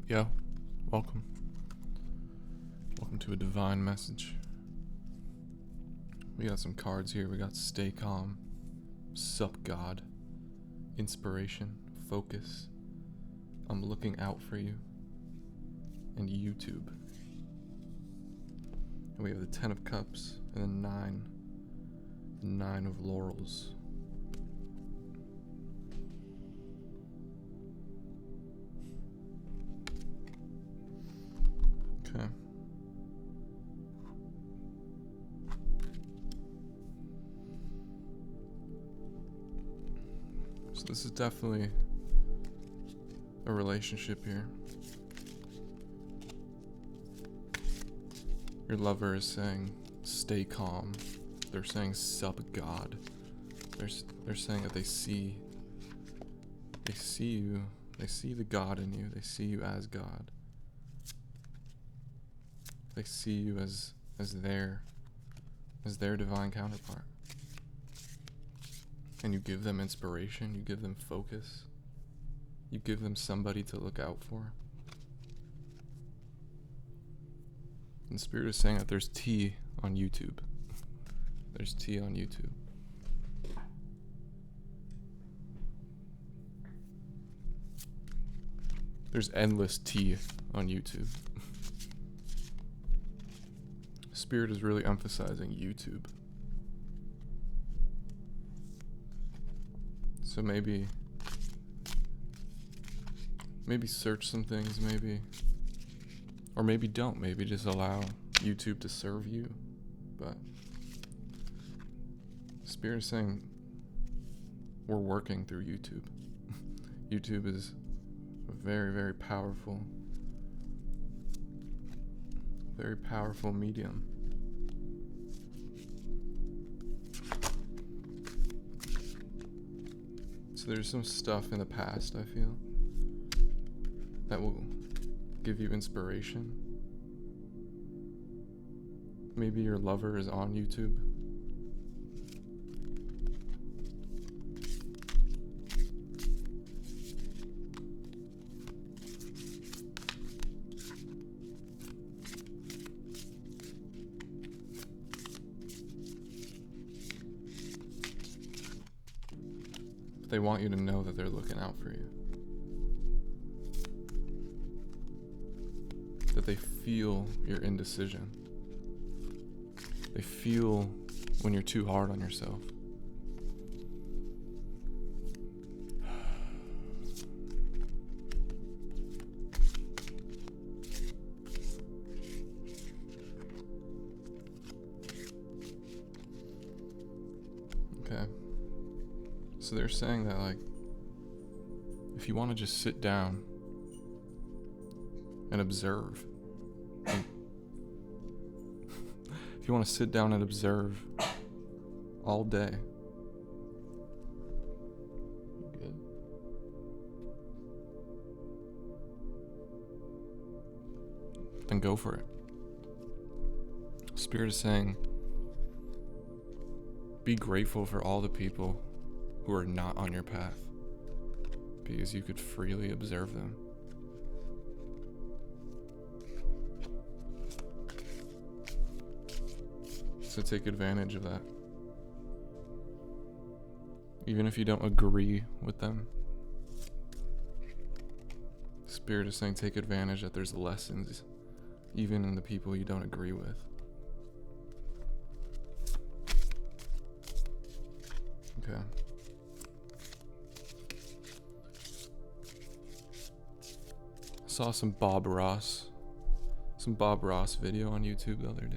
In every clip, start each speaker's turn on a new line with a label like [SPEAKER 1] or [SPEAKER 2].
[SPEAKER 1] Yo, welcome. Welcome to a divine message. We got some cards here. We got stay calm, sup God, inspiration, focus, I'm looking out for you, and YouTube. And we have the 10 of cups and the 9 of laurels. Okay. So this is definitely a relationship here. Your lover is saying, stay calm. They're saying, sup God. They're saying that they see you. They see the God in you. They see you as God. They see you as their divine counterpart. And you give them inspiration, you give them focus, you give them somebody to look out for. And Spirit is saying that there's tea on YouTube. There's tea on YouTube. There's endless tea on YouTube. Spirit is really emphasizing YouTube. So maybe search some things, or maybe don't. Maybe just allow YouTube to serve you. But Spirit is saying we're working through YouTube. YouTube is a very, very powerful medium. So there's some stuff in the past, I feel, that will give you inspiration. Maybe your lover is on YouTube. They want you to know that they're looking out for you. That they feel your indecision. They feel when you're too hard on yourself. Okay. So they're saying that, like, if you want to just sit down and observe, if you want to sit down and observe all day, good. Then go for it. Spirit is saying, be grateful for all the people who are not on your path, because you could freely observe them. So take advantage of that. Even if you don't agree with them, Spirit is saying take advantage that there's lessons even in the people you don't agree with. Okay. I saw some Bob Ross video on YouTube the other day.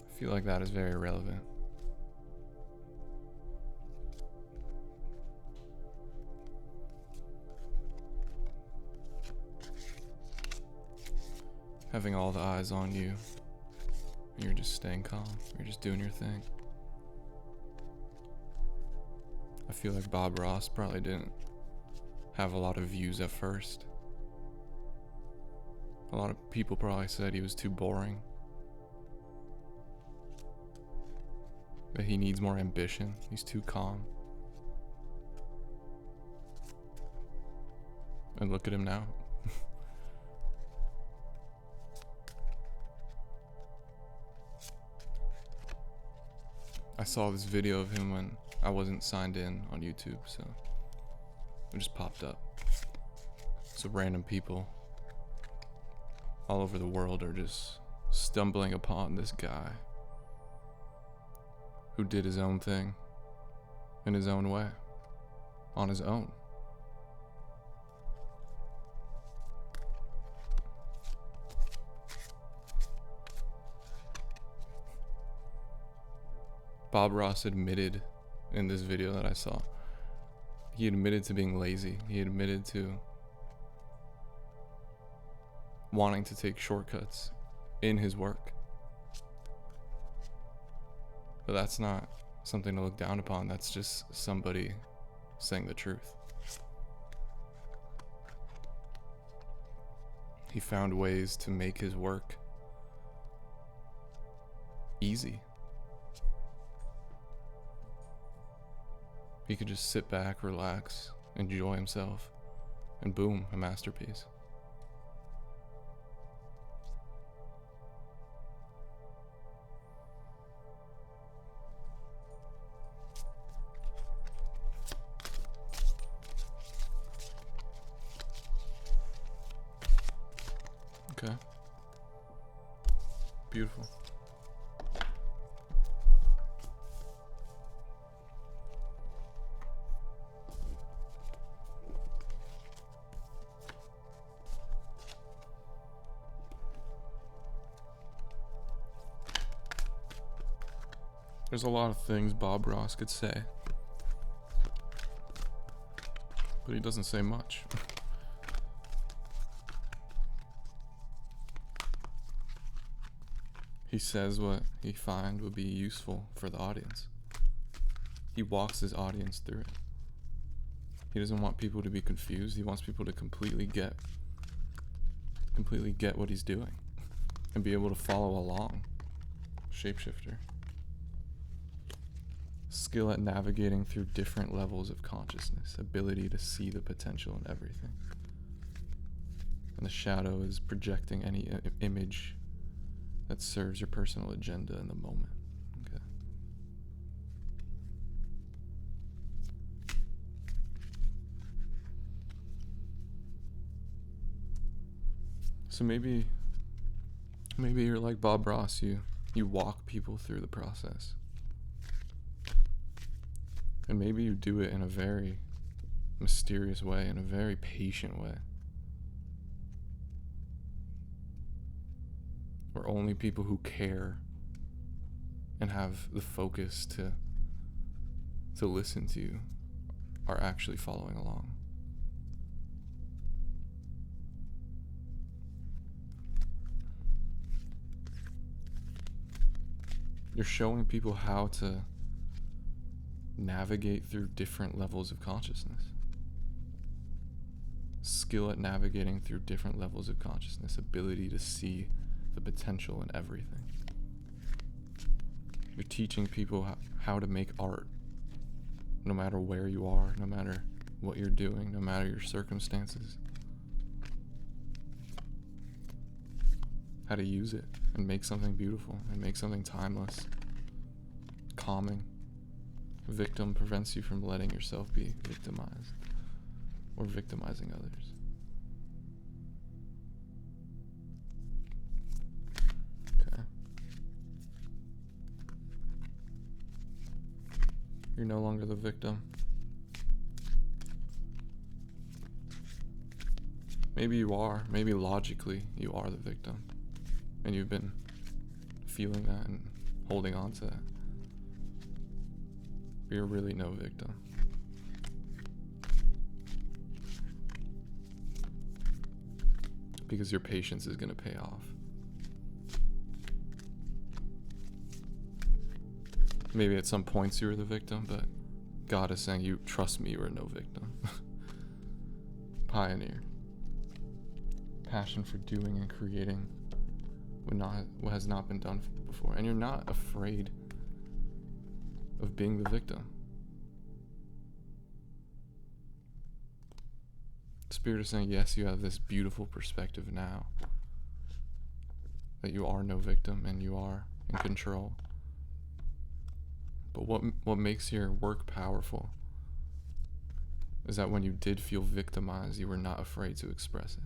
[SPEAKER 1] I feel like that is very relevant. Having all the eyes on you, and you're just staying calm, you're just doing your thing. I feel like Bob Ross probably didn't have a lot of views at first. A lot of people probably said he was too boring. That he needs more ambition. He's too calm. And look at him now. I saw this video of him when I wasn't signed in on YouTube, so it just popped up. So random people all over the world are just stumbling upon this guy who did his own thing in his own way, on his own. Bob Ross admitted in this video that I saw, he admitted to being lazy. He admitted to wanting to take shortcuts in his work. But that's not something to look down upon. That's just somebody saying the truth. He found ways to make his work easy. He could just sit back, relax, enjoy himself, and boom, a masterpiece. Okay. Beautiful. There's a lot of things Bob Ross could say, but he doesn't say much. He says what he finds would be useful for the audience. He walks his audience through it. He doesn't want people to be confused. He wants people to completely get what he's doing and be able to follow along. Shapeshifter. Skill at navigating through different levels of consciousness, ability to see the potential in everything. And the shadow is projecting any image that serves your personal agenda in the moment. Okay. So maybe you're like Bob Ross, you walk people through the process. And maybe you do it in a very mysterious way, in a very patient way. Where only people who care and have the focus to listen to you are actually following along. You're showing people how to navigate through different levels of consciousness. Skill at navigating through different levels of consciousness, ability to see the potential in everything. You're teaching people how to make art, no matter where you are, no matter what you're doing, no matter your circumstances. How to use it and make something beautiful and make something timeless, calming. Victim prevents you from letting yourself be victimized or victimizing others. Okay. You're no longer the victim. Maybe you are. Maybe logically you are the victim. And you've been feeling that and holding on to that. But you're really no victim. Because your patience is going to pay off. Maybe at some points you were the victim, but God is saying, you trust me, you are no victim. Pioneer. Passion for doing and creating what has not been done before. And you're not afraid of being the victim. Spirit is saying, yes, you have this beautiful perspective now, that you are no victim and you are in control. But what makes your work powerful is that when you did feel victimized, you were not afraid to express it.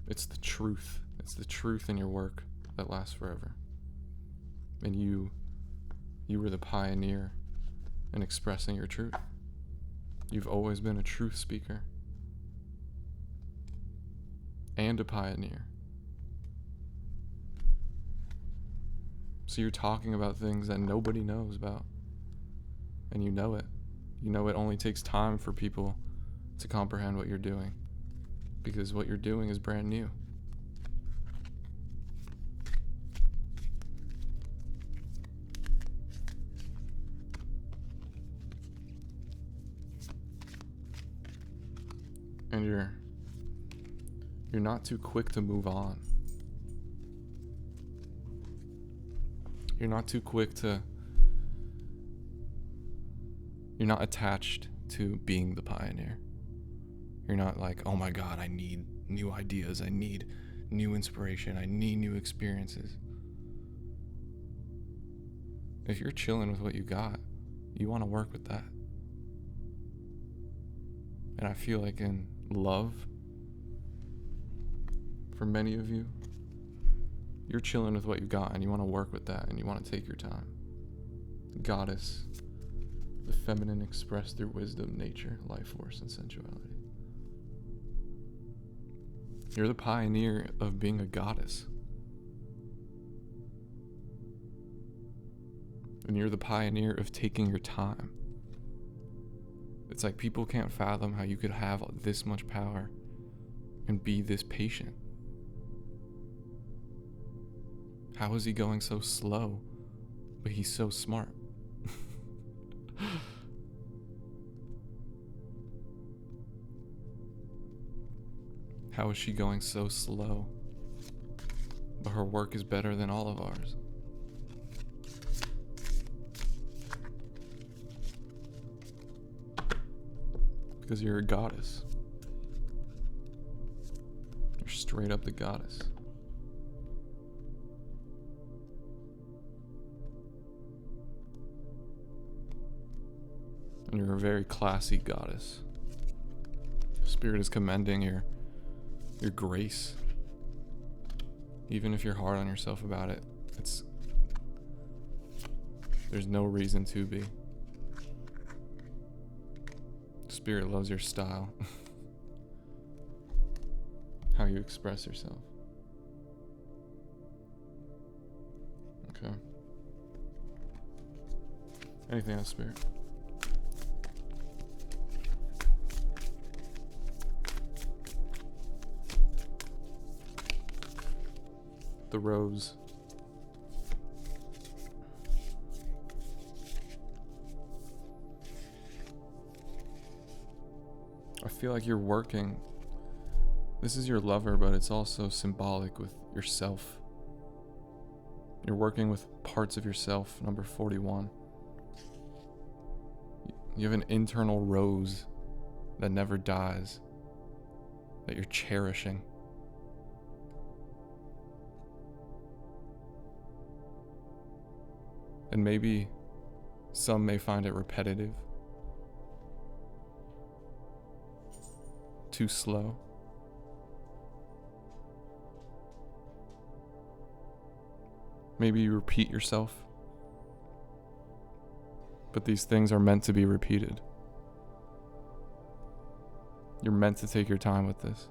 [SPEAKER 1] It's the truth. It's the truth in your work that lasts forever. And you were the pioneer in expressing your truth. You've always been a truth speaker and a pioneer. So you're talking about things that nobody knows about. And you know it. You know it only takes time for people to comprehend what you're doing. Because what you're doing is brand new. And you're not too quick to move on. You're not too quick to... You're not attached to being the pioneer. You're not like, oh my God, I need new ideas. I need new inspiration. I need new experiences. If you're chilling with what you got, you want to work with that. And I feel like in love, for many of you, you're chilling with what you got and you want to work with that and you want to take your time. Goddess, the feminine expressed through wisdom, nature, life force, and sensuality. You're the pioneer of being a goddess. And you're the pioneer of taking your time. It's like people can't fathom how you could have this much power and be this patient. How is he going so slow, but he's so smart? How is she going so slow, but her work is better than all of ours? Because you're a goddess. You're straight up the goddess. And you're a very classy goddess. Spirit is commending your grace. Even if you're hard on yourself about it, there's no reason to be. Spirit loves your style. How you express yourself. Okay. Anything else, Spirit? The rose. I feel like you're working. This is your lover, but it's also symbolic with yourself. You're working with parts of yourself, number 41. You have an internal rose that never dies, that you're cherishing. And maybe some may find it repetitive, too slow. Maybe you repeat yourself, but these things are meant to be repeated. You're meant to take your time with this.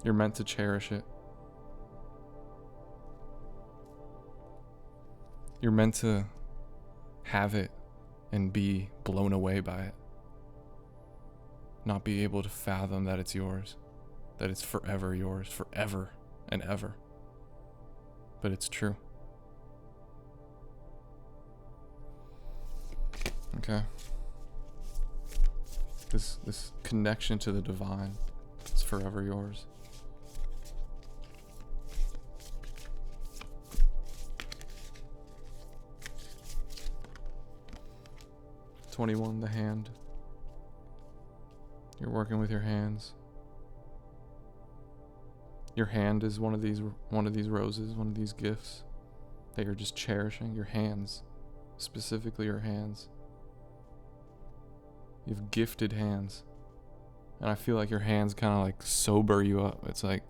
[SPEAKER 1] You're meant to cherish it. You're meant to have it and be blown away by it. Not be able to fathom that it's yours, that it's forever yours, forever and ever. But it's true. Okay. This connection to the divine, it's forever yours. 21, the hand. You're working with your hands. Your hand is one of these roses, one of these gifts that you're just cherishing. Your hands, specifically your hands. You have gifted hands. And I feel like your hands kind of like sober you up. It's like,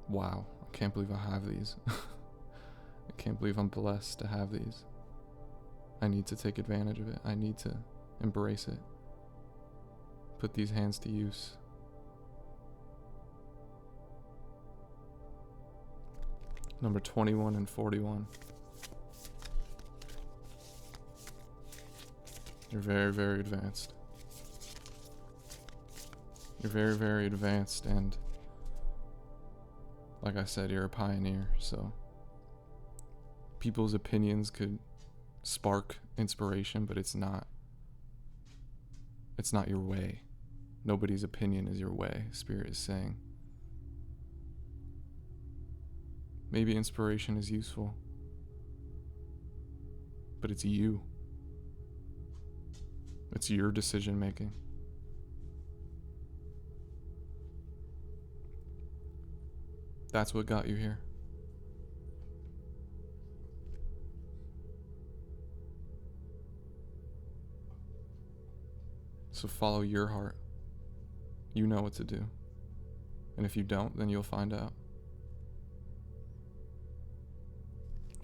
[SPEAKER 1] wow, I can't believe I have these. I can't believe I'm blessed to have these. I need to take advantage of it. I need to embrace it. Put these hands to use. Number 21 and 41. You're very, very advanced. You're very, very advanced, and like I said, you're a pioneer, so people's opinions could spark inspiration, but it's not your way. Nobody's opinion is your way, Spirit is saying. Maybe inspiration is useful, but it's you. It's your decision making. That's what got you here. So follow your heart. You know what to do. And if you don't, then you'll find out.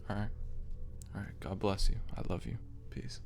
[SPEAKER 1] All right. God bless you. I love you. Peace.